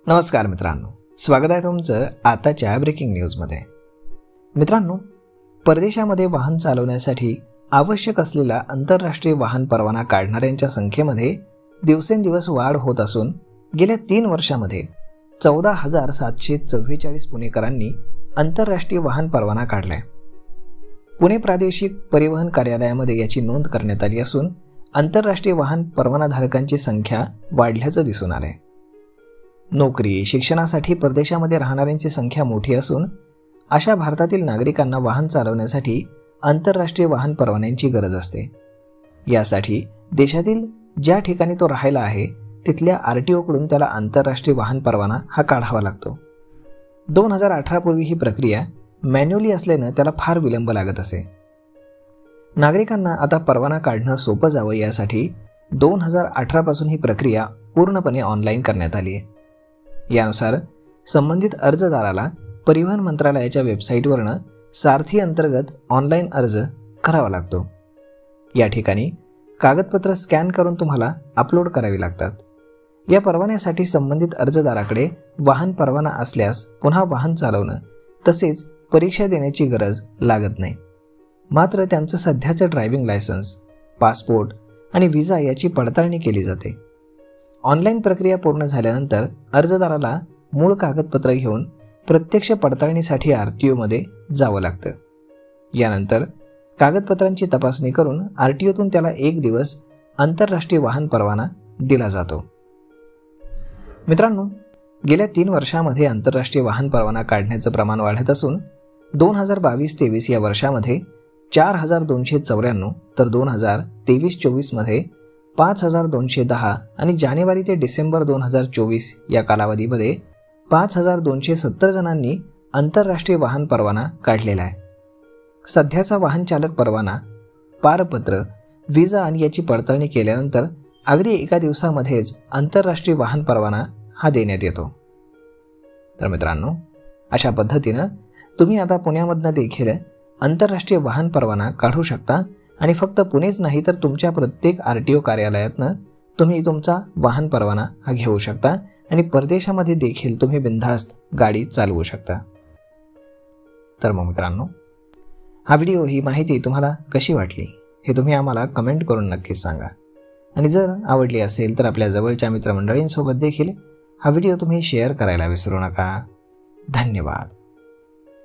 नमस्कार मित्रांनो, स्वागत आहे तुमचं आताच्या ब्रेकिंग न्यूजमध्ये। मित्रांनो, परदेशामध्ये वाहन चालवण्यासाठी आवश्यक असलेला आंतरराष्ट्रीय वाहन परवाना काढणाऱ्यांच्या संख्येमध्ये दिवसेंदिवस वाढ होत असून गेल्या 3 वर्षांमध्ये 14,744 पुणेकरांनी आंतरराष्ट्रीय वाहन परवाना काढलाय। पुणे प्रादेशिक परिवहन कार्यालयामध्ये याची नोंद करण्यात आली असून आंतरराष्ट्रीय वाहन परवानाधारकांची संख्या वाढल्याचं दिसून आलंय। नोकरी, शिक्षणासाठी परदेशामध्ये राहणाऱ्यांची संख्या मोठी असून अशा भारतातील नागरिकांना वाहन चालवण्यासाठी आंतरराष्ट्रीय वाहन परवान्यांची गरज असते। यासाठी देशातील ज्या ठिकाणी तो राहायला आहे तिथल्या RTO कडून त्याला आंतरराष्ट्रीय वाहन परवाना हा काढावा लागतो। 2018 पूर्वी ही प्रक्रिया मॅन्युअली असल्याने त्याला फार विलंब लागत असे। नागरिकांना आता परवाना काढणं सोपं जावं यासाठी 2018 पासून ही प्रक्रिया पूर्णपणे ऑनलाईन करण्यात आली आहे। यानुसार संबंधित अर्जदाराला परिवहन मंत्रालयाच्या वेबसाईटवरनं सारथी अंतर्गत ऑनलाईन अर्ज करावा लागतो। या ठिकाणी कागदपत्र स्कॅन करून तुम्हाला अपलोड करावी लागतात। या परवान्यासाठी संबंधित अर्जदाराकडे वाहन परवाना असल्यास पुन्हा वाहन चालवणं तसेच परीक्षा देण्याची गरज लागत नाही। मात्र त्यांचं सध्याचं ड्रायव्हिंग लायसन्स, पासपोर्ट आणि व्हिसा याची पडताळणी केली जाते। ऑनलाईन प्रक्रिया पूर्ण झाल्यानंतर अर्जदाराला मूळ कागदपत्र घेऊन प्रत्यक्ष पडताळणीसाठी RTO मध्ये जावं लागतं। यानंतर कागदपत्रांची तपासणी करून RTOतून त्याला 1 दिवस आंतरराष्ट्रीय वाहन परवाना दिला जातो। मित्रांनो, गेल्या 3 वर्षांमध्ये आंतरराष्ट्रीय वाहन परवाना काढण्याचं प्रमाण वाढत असून 2022-23 या वर्षामध्ये 4,294 तर 2023-24 मध्ये 5,210 आणि जानेवारी ते डिसेंबर 2024 या कालावधीमध्ये 5,270 जणांनी आंतरराष्ट्रीय वाहन परवाना काढलेला आहे। सध्याचा वाहन चालक परवाना, पारपत्र, व्हिसा आणि याची पडताळणी केल्यानंतर अगदी एका दिवसामध्येच आंतरराष्ट्रीय वाहन परवाना हा देण्यात येतो। तर मित्रांनो, अशा पद्धतीनं तुम्ही आता पुण्यामधनं देखील आंतरराष्ट्रीय वाहन परवाना काढू शकता आणि फक्त पुणेच नाही तर तुमच्या प्रत्येक RTO कार्यालयातनं तुम्ही तुमचा वाहन परवाना हा घेऊ शकता आणि परदेशामध्ये देखील तुम्ही बिनधास्त गाडी चालवू शकता। तर मग मित्रांनो, हा व्हिडिओ, ही माहिती तुम्हाला कशी वाटली हे तुम्ही आम्हाला कमेंट करून नक्कीच सांगा आणि जर आवडली असेल तर आपल्या जवळच्या मित्रमंडळींसोबत देखील हा व्हिडिओ तुम्ही शेअर करायला विसरू नका। धन्यवाद।